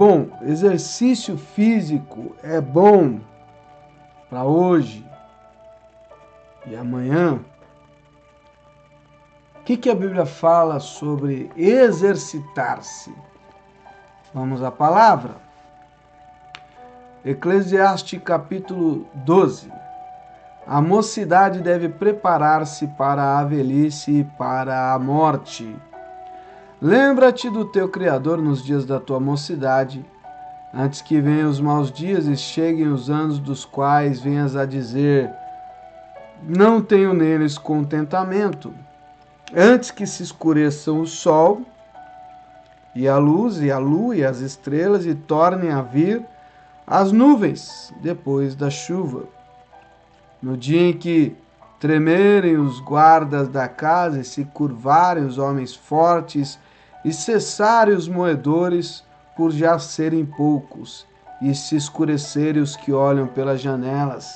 Bom, exercício físico é bom para hoje e amanhã. O que a Bíblia fala sobre exercitar-se? Vamos à palavra. Eclesiastes capítulo 12. A mocidade deve preparar-se para a velhice e para a morte. Lembra-te do teu Criador nos dias da tua mocidade, antes que venham os maus dias e cheguem os anos dos quais venhas a dizer: não tenho neles contentamento. Antes que se escureçam o sol e a luz e a lua e as estrelas e tornem a vir as nuvens depois da chuva. No dia em que tremerem os guardas da casa e se curvarem os homens fortes e cessarem os moedores por já serem poucos e se escurecerem os que olham pelas janelas.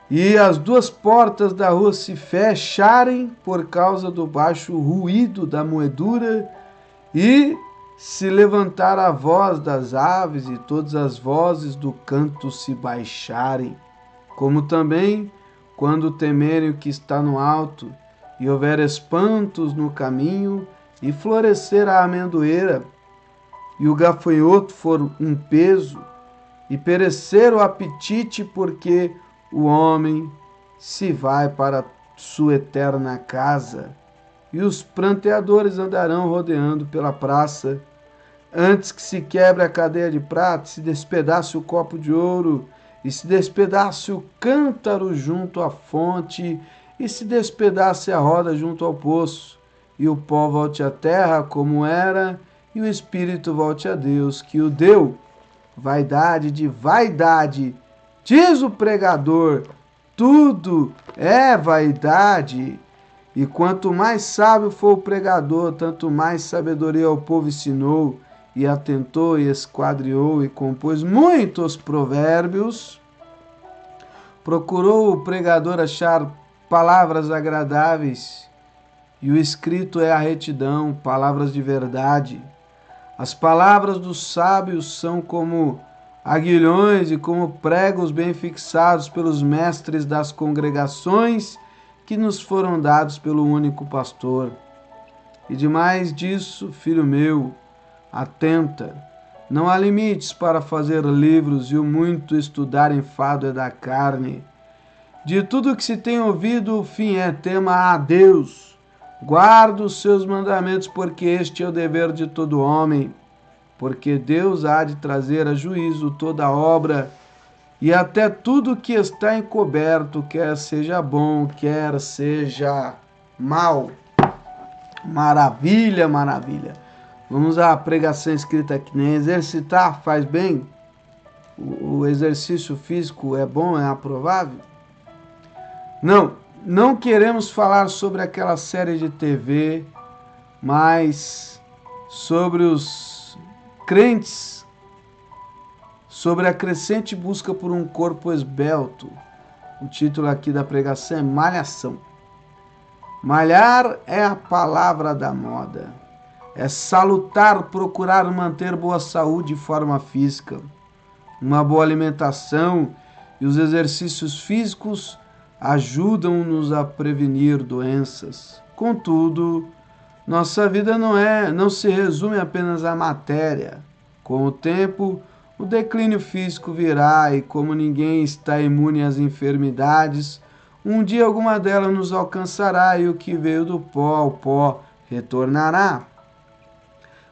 E as duas portas da rua se fecharem por causa do baixo ruído da moedura, e se levantar a voz das aves e todas as vozes do canto se baixarem, como também quando temerem o que está no alto, e houver espantos no caminho, e florescer a amendoeira, e o gafanhoto for um peso, e perecer o apetite, porque o homem se vai para sua eterna casa, e os pranteadores andarão rodeando pela praça, antes que se quebre a cadeia de prata, se despedace o copo de ouro, e se despedace o cântaro junto à fonte, e se despedace a roda junto ao poço, e o pó volte à terra como era, e o espírito volte a Deus, que o deu. Vaidade de vaidade, diz o pregador, tudo é vaidade. E quanto mais sábio for o pregador, tanto mais sabedoria ao povo ensinou, e atentou, e esquadriou, e compôs muitos provérbios. Procurou o pregador achar palavras agradáveis, e o escrito é a retidão, palavras de verdade. As palavras dos sábios são como aguilhões e como pregos bem fixados pelos mestres das congregações que nos foram dados pelo único pastor. E demais disso, filho meu, atenta, não há limites para fazer livros, e o muito estudar enfado é da carne. De tudo que se tem ouvido, o fim é: tema a Deus, guarda os seus mandamentos, porque este é o dever de todo homem, porque Deus há de trazer a juízo toda obra, e até tudo que está encoberto, quer seja bom, quer seja mal. Maravilha, maravilha. Vamos à pregação escrita aqui, né? Exercitar faz bem? O exercício físico é bom, é aprovável? Não queremos falar sobre aquela série de TV, mas sobre os crentes, sobre a crescente busca por um corpo esbelto. O título aqui da pregação é Malhação. Malhar é a palavra da moda. É salutar procurar manter boa saúde e forma física. Uma boa alimentação e os exercícios físicos ajudam-nos a prevenir doenças. Contudo, nossa vida não se resume apenas à matéria. Com o tempo, o declínio físico virá, e como ninguém está imune às enfermidades, um dia alguma delas nos alcançará, e o que veio do pó ao pó retornará.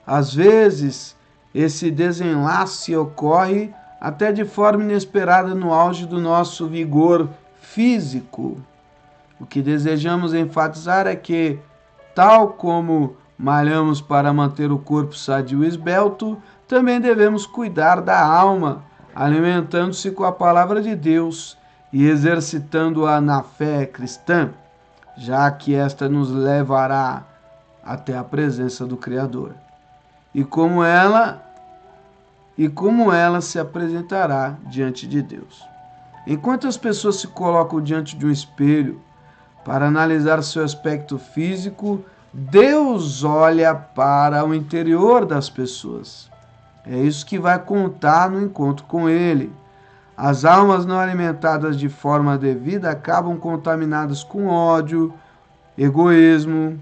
Às vezes, esse desenlace ocorre até de forma inesperada no auge do nosso vigor físico. O que desejamos enfatizar é que, tal como malhamos para manter o corpo sadio e esbelto, também devemos cuidar da alma, alimentando-se com a palavra de Deus e exercitando-a na fé cristã, já que esta nos levará até a presença do Criador. E como ela se apresentará diante de Deus. Enquanto as pessoas se colocam diante de um espelho para analisar seu aspecto físico, Deus olha para o interior das pessoas. É isso que vai contar no encontro com Ele. As almas não alimentadas de forma devida acabam contaminadas com ódio, egoísmo,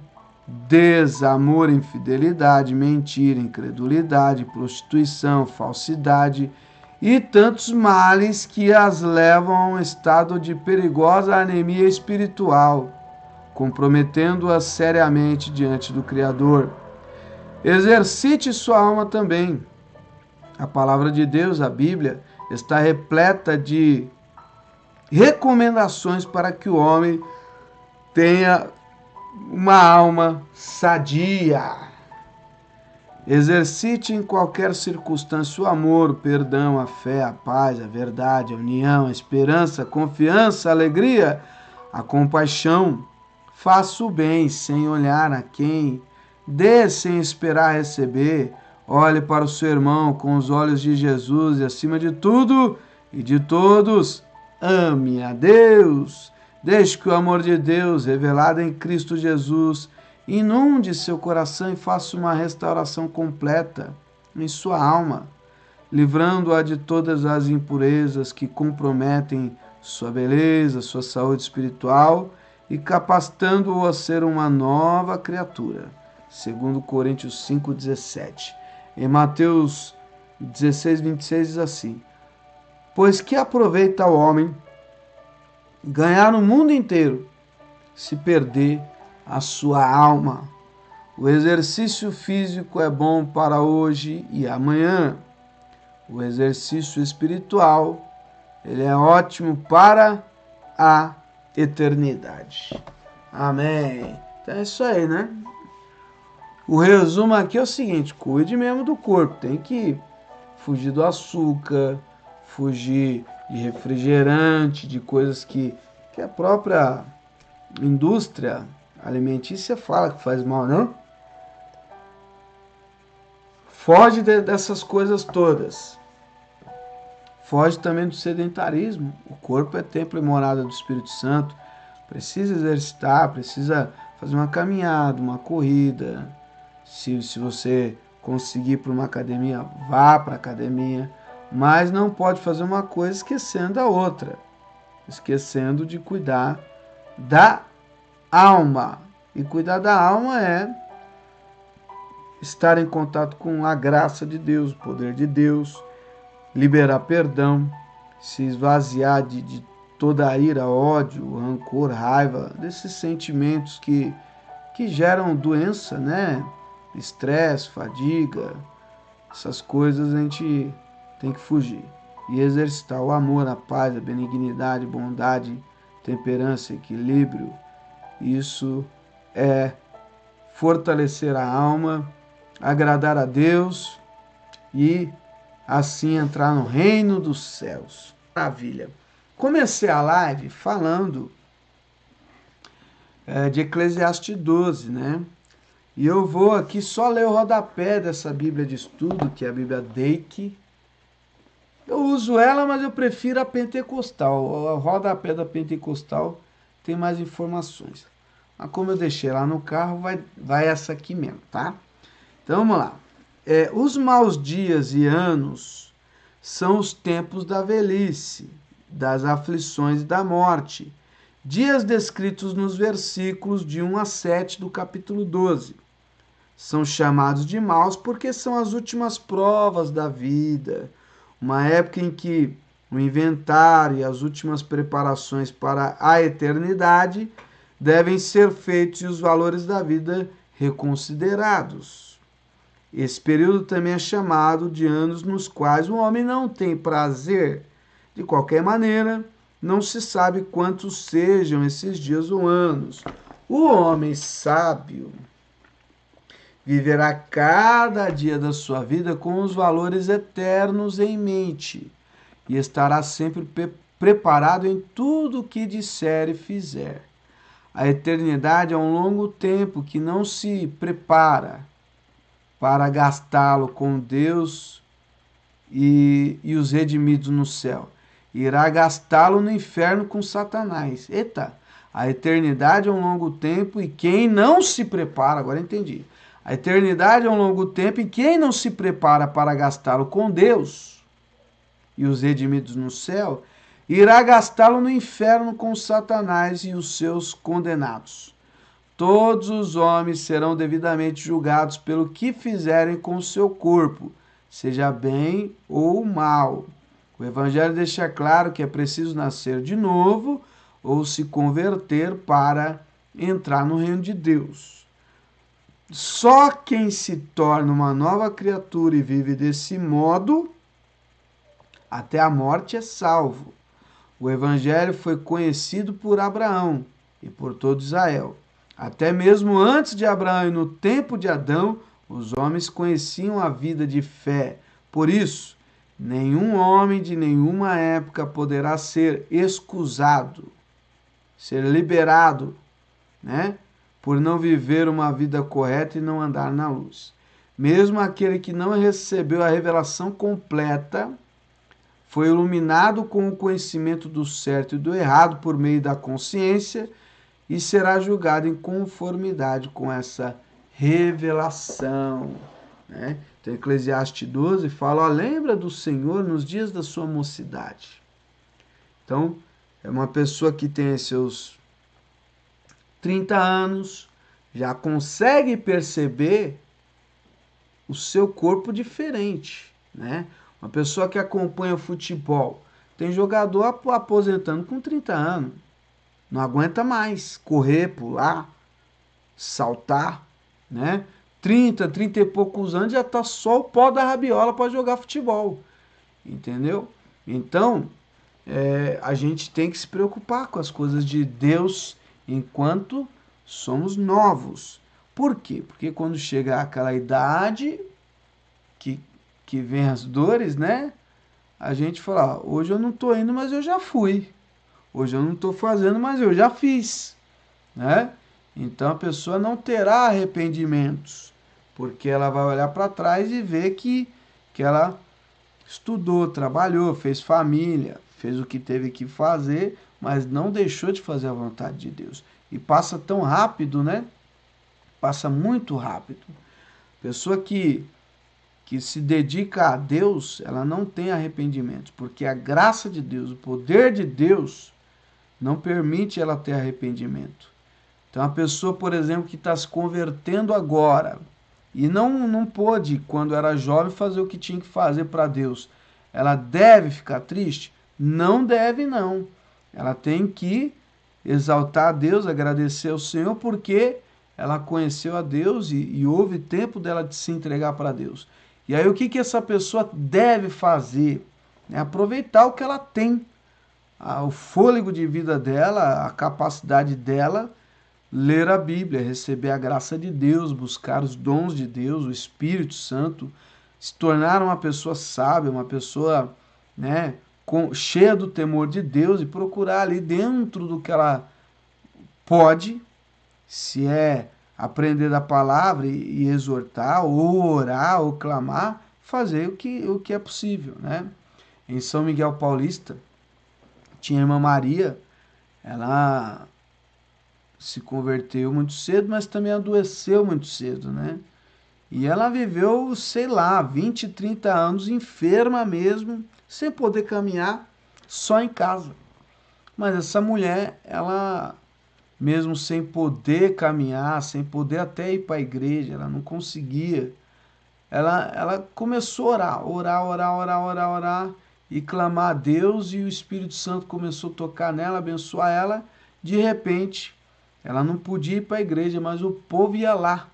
desamor, infidelidade, mentira, incredulidade, prostituição, falsidade e tantos males que as levam a um estado de perigosa anemia espiritual, comprometendo-as seriamente diante do Criador. Exercite sua alma também. A palavra de Deus, a Bíblia, está repleta de recomendações para que o homem tenha uma alma sadia. Exercite em qualquer circunstância o amor, o perdão, a fé, a paz, a verdade, a união, a esperança, a confiança, a alegria, a compaixão. Faça o bem sem olhar a quem, dê sem esperar receber. Olhe para o seu irmão com os olhos de Jesus e, acima de tudo e de todos, ame a Deus. Deixe que o amor de Deus, revelado em Cristo Jesus, inunde seu coração e faça uma restauração completa em sua alma, livrando-a de todas as impurezas que comprometem sua beleza, sua saúde espiritual e capacitando-o a ser uma nova criatura. Segundo Coríntios 5,17. Em Mateus 16, 26 diz assim: pois que aproveita o homem ganhar o mundo inteiro, se perder a sua alma. O exercício físico é bom para hoje e amanhã. O exercício espiritual, ele é ótimo para a eternidade. Amém. Então é isso aí, né? O resumo aqui é o seguinte: cuide mesmo do corpo. Tem que fugir do açúcar, fugir de refrigerante, de coisas que a própria indústria alimentícia fala que faz mal, não? Foge dessas coisas todas. Foge também do sedentarismo. O corpo é templo e morada do Espírito Santo. Precisa exercitar, precisa fazer uma caminhada, uma corrida. Se você conseguir ir para uma academia, vá para a academia. Mas não pode fazer uma coisa esquecendo a outra. Esquecendo de cuidar da alma. E cuidar da alma é estar em contato com a graça de Deus, o poder de Deus, liberar perdão, se esvaziar de toda a ira, ódio, rancor, raiva, desses sentimentos que geram doença, né? Estresse, fadiga, essas coisas a gente tem que fugir. E exercitar o amor, a paz, a benignidade, bondade, temperança, equilíbrio. Isso é fortalecer a alma, agradar a Deus e assim entrar no reino dos céus. Maravilha. Comecei a live falando de Eclesiastes 12, né? E eu vou aqui só ler o rodapé dessa Bíblia de estudo, que é a Bíblia Deike. Eu uso ela, mas eu prefiro a pentecostal. O rodapé da pentecostal tem mais informações. Mas como eu deixei lá no carro, vai essa aqui mesmo, tá? Então vamos lá. Os maus dias e anos são os tempos da velhice, das aflições e da morte. Dias descritos nos versículos de 1 a 7 do capítulo 12. São chamados de maus porque são as últimas provas da vida, uma época em que o inventário e as últimas preparações para a eternidade devem ser feitos e os valores da vida reconsiderados. Esse período também é chamado de anos nos quais o homem não tem prazer. De qualquer maneira, não se sabe quantos sejam esses dias ou anos. O homem sábio viverá cada dia da sua vida com os valores eternos em mente e estará sempre preparado em tudo o que disser e fizer. A eternidade é um longo tempo que não se prepara para gastá-lo com Deus e os redimidos no céu. Irá gastá-lo no inferno com Satanás. Eita! A eternidade é um longo tempo e quem não se prepara, agora entendi. A eternidade é um longo tempo e quem não se prepara para gastá-lo com Deus e os redimidos no céu, irá gastá-lo no inferno com Satanás e os seus condenados. Todos os homens serão devidamente julgados pelo que fizerem com o seu corpo, seja bem ou mal. O Evangelho deixa claro que é preciso nascer de novo ou se converter para entrar no reino de Deus. Só quem se torna uma nova criatura e vive desse modo, até a morte é salvo. O Evangelho foi conhecido por Abraão e por todo Israel. Até mesmo antes de Abraão e no tempo de Adão, os homens conheciam a vida de fé. Por isso, nenhum homem de nenhuma época poderá ser excusado, ser liberado, né, por não viver uma vida correta e não andar na luz. Mesmo aquele que não recebeu a revelação completa, foi iluminado com o conhecimento do certo e do errado por meio da consciência e será julgado em conformidade com essa revelação, né? Então, Eclesiastes 12 fala, ó, lembra do Senhor nos dias da sua mocidade. Então, é uma pessoa que tem seus 30 anos, já consegue perceber o seu corpo diferente, né? Uma pessoa que acompanha o futebol, tem jogador aposentando com 30 anos, não aguenta mais correr, pular, saltar, né? 30 e poucos anos já tá só o pó da rabiola para jogar futebol, entendeu? Então, a gente tem que se preocupar com as coisas de Deus enquanto somos novos. Por quê? Porque quando chega aquela idade que vem as dores, né? A gente fala, hoje eu não tô indo, mas eu já fui. Hoje eu não tô fazendo, mas eu já fiz, né? Então a pessoa não terá arrependimentos, porque ela vai olhar para trás e ver que ela estudou, trabalhou, fez família, fez o que teve que fazer, mas não deixou de fazer a vontade de Deus. E passa tão rápido, né? Passa muito rápido. Pessoa que se dedica a Deus, ela não tem arrependimentos, porque a graça de Deus, o poder de Deus, não permite ela ter arrependimento. Então, a pessoa, por exemplo, que está se convertendo agora e não pôde, quando era jovem, fazer o que tinha que fazer para Deus, ela deve ficar triste? Não deve, não. Ela tem que exaltar a Deus, agradecer ao Senhor, porque ela conheceu a Deus e houve tempo dela de se entregar para Deus. E aí o que essa pessoa deve fazer? É aproveitar o que ela tem, o fôlego de vida dela, a capacidade dela, ler a Bíblia, receber a graça de Deus, buscar os dons de Deus, o Espírito Santo, se tornar uma pessoa sábia, uma pessoa, né, cheia do temor de Deus e procurar ali dentro do que ela pode, se é aprender da palavra e exortar, ou orar, ou clamar, fazer o que é possível, né? Em São Miguel Paulista, tinha a irmã Maria, ela se converteu muito cedo, mas também adoeceu muito cedo, né? E ela viveu, sei lá, 20, 30 anos enferma mesmo, sem poder caminhar, só em casa. Mas essa mulher, ela, mesmo sem poder caminhar, sem poder até ir para a igreja, ela não conseguia. Ela começou a orar e clamar a Deus, e o Espírito Santo começou a tocar nela, abençoar ela. De repente, ela não podia ir para a igreja, mas o povo ia lá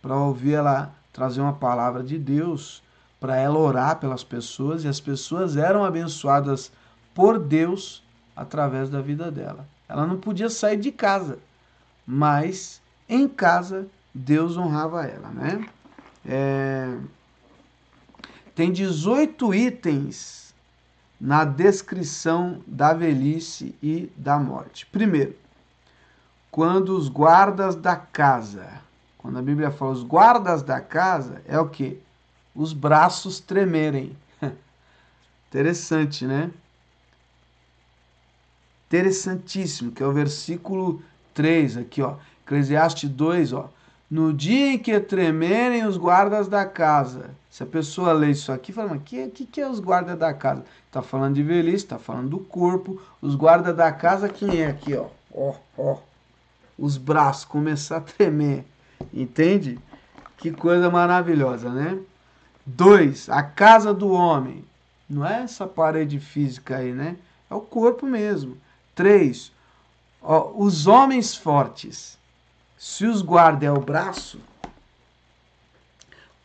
para ouvir ela trazer uma palavra de Deus, para ela orar pelas pessoas, e as pessoas eram abençoadas por Deus através da vida dela. Ela não podia sair de casa, mas em casa Deus honrava ela, né? Tem 18 itens na descrição da velhice e da morte. Primeiro, quando os guardas da casa, quando a Bíblia fala os guardas da casa, é o quê? Os braços tremerem. Interessante, né? Interessantíssimo, que é o versículo 3 aqui, ó. Eclesiastes 2, ó. No dia em que tremerem os guardas da casa. Se a pessoa lê isso aqui, fala, mas o que é os guardas da casa? Está falando de velhice, está falando do corpo. Os guardas da casa, quem é aqui, ó? Ó. Os braços começar a tremer. Entende? Que coisa maravilhosa, né? 2. A casa do homem. Não é essa parede física aí, né? É o corpo mesmo. 3. Os homens fortes. Se os guarda é o braço,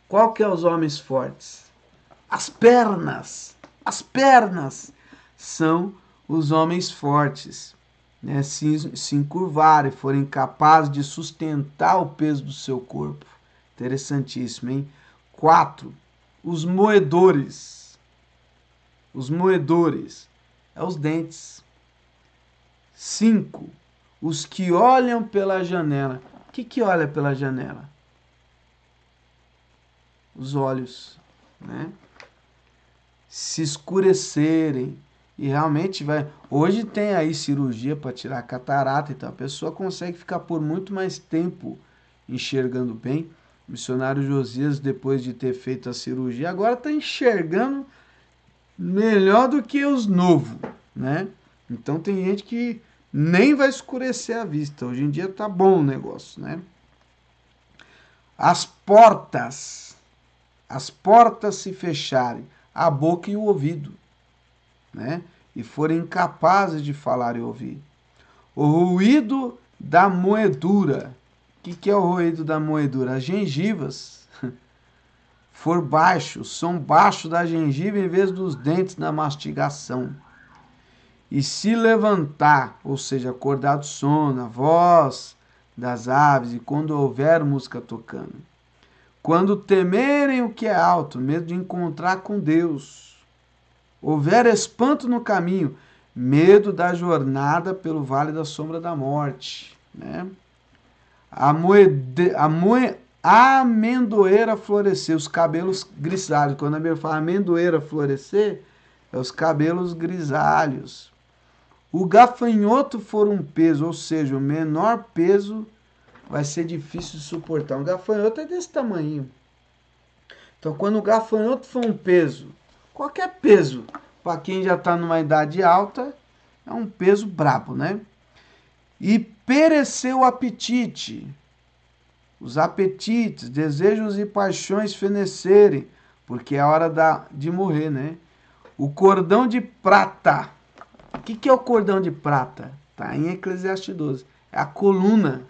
qual que é os homens fortes? As pernas. As pernas são os homens fortes. Né? Se encurvarem, forem capazes de sustentar o peso do seu corpo. Interessantíssimo, hein? 4. Os moedores. Os moedores é os dentes. 5. Os que olham pela janela. O que olha pela janela? Os olhos, né? Se escurecerem e realmente vai... Hoje tem aí cirurgia para tirar catarata, então a pessoa consegue ficar por muito mais tempo enxergando bem. O missionário Josias, depois de ter feito a cirurgia, agora está enxergando melhor do que os novos, né? Então tem gente que nem vai escurecer a vista. Hoje em dia tá bom o negócio, né? As portas se fecharem, a boca e o ouvido, né? E forem incapazes de falar e ouvir. O ruído da moedura. O que é o ruído da moedura? As gengivas for baixo, som baixo da gengiva em vez dos dentes na mastigação. E se levantar, ou seja, acordar do sono, a voz das aves, e quando houver música tocando. Quando temerem o que é alto, medo de encontrar com Deus. Houver espanto no caminho, medo da jornada pelo vale da sombra da morte. Né? A amendoeira florescer, os cabelos grisalhos. Quando a Bíblia fala amendoeira florescer, é os cabelos grisalhos. O gafanhoto for um peso, ou seja, o menor peso vai ser difícil de suportar. Um gafanhoto é desse tamanho. Então, quando o gafanhoto for um peso, qualquer peso, para quem já está numa idade alta, é um peso brabo, né? E perecer o apetite. Os apetites, desejos e paixões fenecerem, porque é a hora de morrer, né? O cordão de prata. O que é o cordão de prata? Está em Eclesiastes 12. É a coluna.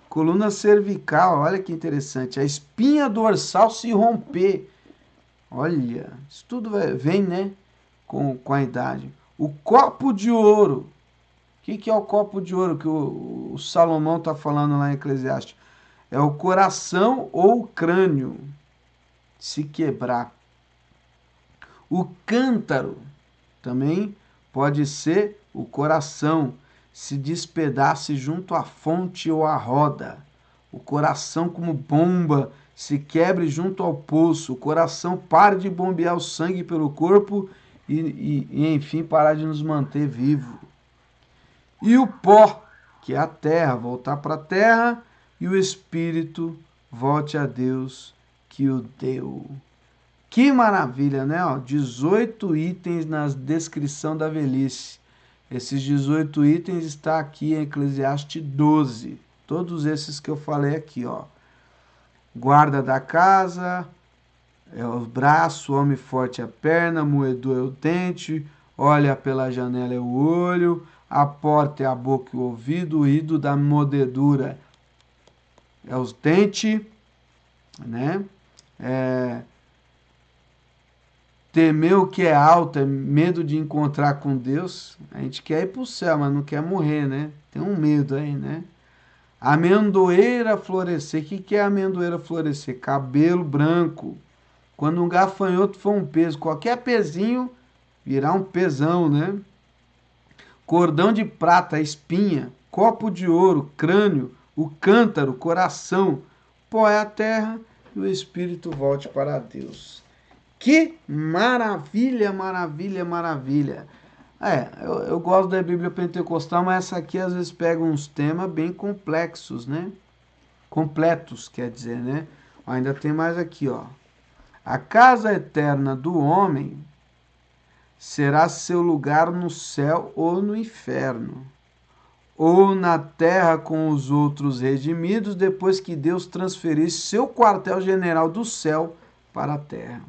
Coluna cervical, olha que interessante. A espinha dorsal se romper. Olha, isso tudo vem, né? Com a idade. O copo de ouro. O que é o copo de ouro que o Salomão está falando lá em Eclesiastes? É o coração ou o crânio se quebrar. O cântaro também pode ser o coração se despedace junto à fonte ou à roda. O coração como bomba se quebre junto ao poço. O coração pare de bombear o sangue pelo corpo e enfim, parar de nos manter vivo. E o pó, que é a terra, voltar para a terra, e o espírito volte a Deus que o deu. Que maravilha, né? 18 itens na descrição da velhice. Esses 18 itens está aqui em Eclesiastes 12. Todos esses que eu falei aqui, ó. Guarda da casa, é o braço, homem forte é a perna, moedor é o dente, olha pela janela é o olho, a porta é a boca e o ouvido, o ruído da mordedura é os dentes, né? Temer o que é alto é medo de encontrar com Deus. A gente quer ir para o céu, mas não quer morrer, né? Tem um medo aí, né? Amendoeira florescer. O que é amendoeira florescer? Cabelo branco. Quando um gafanhoto for um peso, qualquer pezinho virá um pesão, né? Cordão de prata, espinha. Copo de ouro, crânio. O cântaro, coração. Pó é a terra e o espírito volte para Deus. Que maravilha, maravilha, maravilha. Eu gosto da Bíblia Pentecostal, mas essa aqui às vezes pega uns temas bem complexos, né? Completos, quer dizer, né? Ainda tem mais aqui, ó. A casa eterna do homem será seu lugar no céu ou no inferno, ou na terra com os outros redimidos, depois que Deus transferisse seu quartel-general do céu para a terra.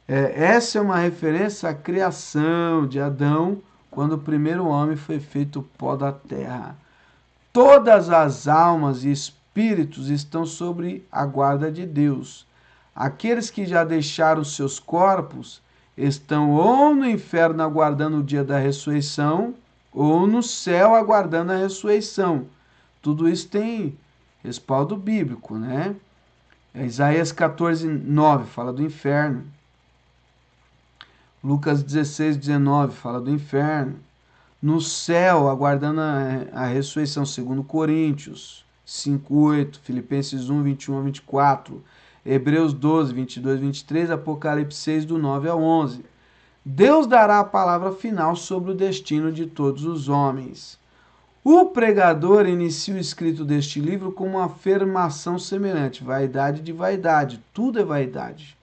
Essa é uma referência à criação de Adão, quando o primeiro homem foi feito pó da terra. Todas as almas e espíritos estão sobre a guarda de Deus. Aqueles que já deixaram seus corpos estão ou no inferno aguardando o dia da ressurreição, ou no céu aguardando a ressurreição. Tudo isso tem respaldo bíblico, né? Isaías 14:9 fala do inferno. Lucas 16:19 fala do inferno. No céu, aguardando a ressurreição, segundo Coríntios 5:8, Filipenses 1:21-24, Hebreus 12:22-23, Apocalipse 6, do 9 ao 11. Deus dará a palavra final sobre o destino de todos os homens. O pregador inicia o escrito deste livro com uma afirmação semelhante: vaidade de vaidade, tudo é vaidade.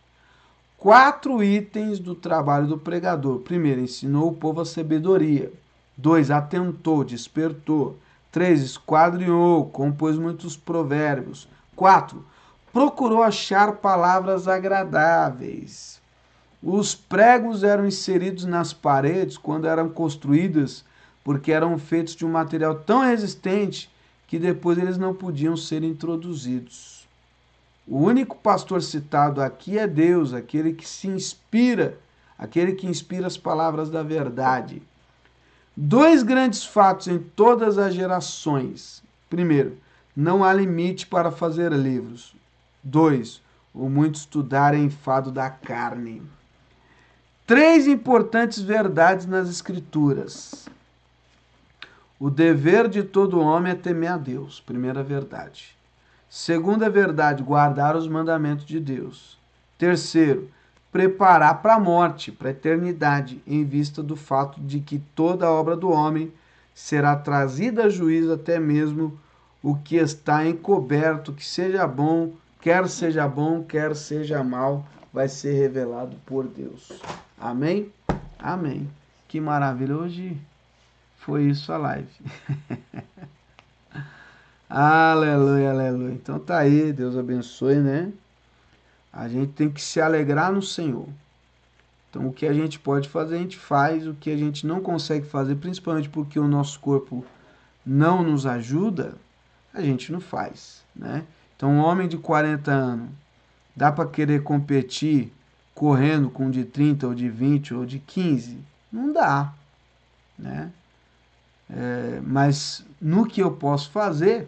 4 itens do trabalho do pregador. Primeiro, ensinou o povo a sabedoria. 2, atentou, despertou. 3, esquadrinhou, compôs muitos provérbios. 4, procurou achar palavras agradáveis. Os pregos eram inseridos nas paredes quando eram construídas, porque eram feitos de um material tão resistente que depois eles não podiam ser introduzidos. O único pastor citado aqui é Deus, aquele que se inspira, aquele que inspira as palavras da verdade. 2 grandes fatos em todas as gerações. Primeiro, não há limite para fazer livros. 2, o muito estudar é enfado da carne. 3 importantes verdades nas Escrituras. O dever de todo homem é temer a Deus, primeira verdade. Segunda verdade, guardar os mandamentos de Deus. Terceiro, preparar para a morte, para a eternidade, em vista do fato de que toda a obra do homem será trazida a juízo, até mesmo o que está encoberto, que seja bom, quer seja mal, vai ser revelado por Deus. Amém? Amém. Que maravilha. Hoje foi isso a live. Aleluia, aleluia. Então tá aí, Deus abençoe, né? A gente tem que se alegrar no Senhor. Então o que a gente pode fazer, a gente faz. O que a gente não consegue fazer, principalmente porque o nosso corpo não nos ajuda, a gente não faz, né? Então um homem de 40 anos, dá para querer competir correndo com de 30 ou de 20 ou de 15? Não dá, né? Mas no que eu posso fazer,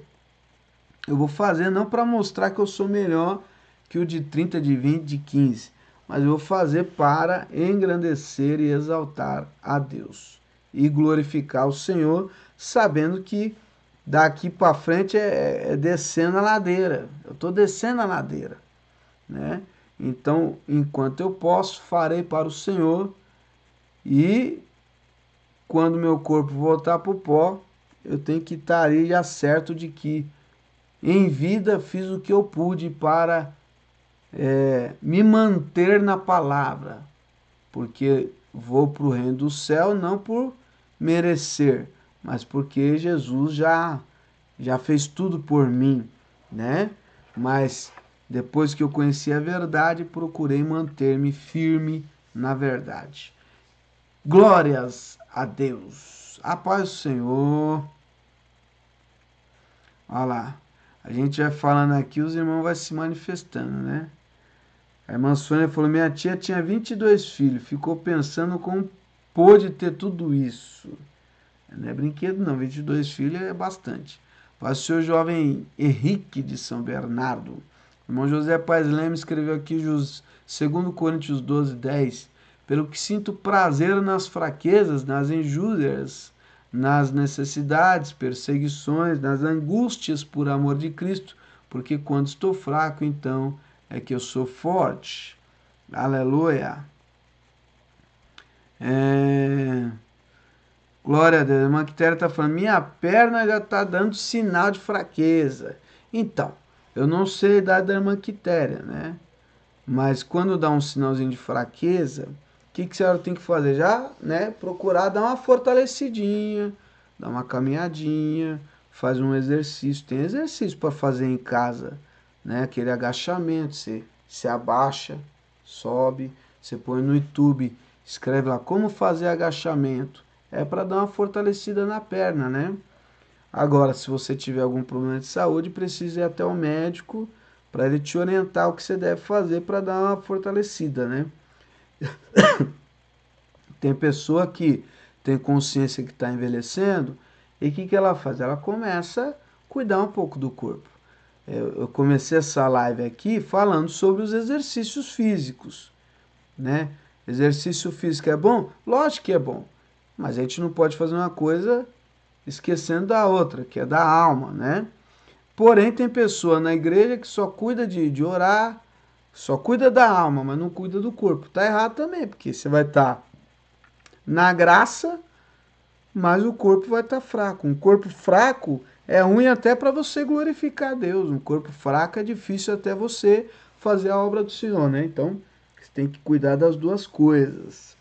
eu vou fazer não para mostrar que eu sou melhor que o de 30, de 20, de 15, mas eu vou fazer para engrandecer e exaltar a Deus e glorificar o Senhor, sabendo que daqui para frente é descendo a ladeira. Eu estou descendo a ladeira, né? Então, enquanto eu posso, farei para o Senhor, e quando meu corpo voltar para o pó, eu tenho que estar aí já certo de que em vida fiz o que eu pude para me manter na palavra, porque vou para o reino do céu não por merecer, mas porque Jesus já fez tudo por mim, né? Mas depois que eu conheci a verdade, procurei manter-me firme na verdade. Glórias a Deus. A paz do Senhor. Olha lá. A gente vai falando aqui, os irmãos vão se manifestando, né? A irmã Sônia falou: minha tia tinha 22 filhos, ficou pensando como pôde ter tudo isso. Não é brinquedo não, 22 filhos é bastante. Para o senhor jovem Henrique de São Bernardo. O irmão José Paz Leme escreveu aqui, 2 Coríntios 12:10. Pelo que sinto prazer nas fraquezas, nas injúrias, nas necessidades, perseguições, nas angústias por amor de Cristo, porque quando estou fraco, então é que eu sou forte. Aleluia. É... Glória a Deus. A irmã Quitéria está falando, minha perna já está dando sinal de fraqueza. Então, eu não sei a idade da irmã Quitéria, né? Mas quando dá um sinalzinho de fraqueza, o que a senhora tem que fazer? Já, né? Procurar dar uma fortalecidinha, dar uma caminhadinha, faz um exercício. Tem exercício para fazer em casa, né? Aquele agachamento, você se abaixa, sobe, você põe no YouTube, escreve lá como fazer agachamento. É para dar uma fortalecida na perna, né? Agora, se você tiver algum problema de saúde, precisa ir até o médico para ele te orientar o que você deve fazer para dar uma fortalecida, né? Tem pessoa que tem consciência que está envelhecendo e o que ela faz? Ela começa a cuidar um pouco do corpo. Eu comecei essa live aqui falando sobre os exercícios físicos, né? Exercício físico é bom? Lógico que é bom, mas a gente não pode fazer uma coisa esquecendo da outra, que é da alma, né? Porém, tem pessoa na igreja que só cuida de orar, só cuida da alma, mas não cuida do corpo. Tá errado também, porque você vai estar na graça, mas o corpo vai estar fraco. Um corpo fraco é ruim até para você glorificar a Deus. Um corpo fraco é difícil até você fazer a obra do Senhor, né? Então, você tem que cuidar das duas coisas.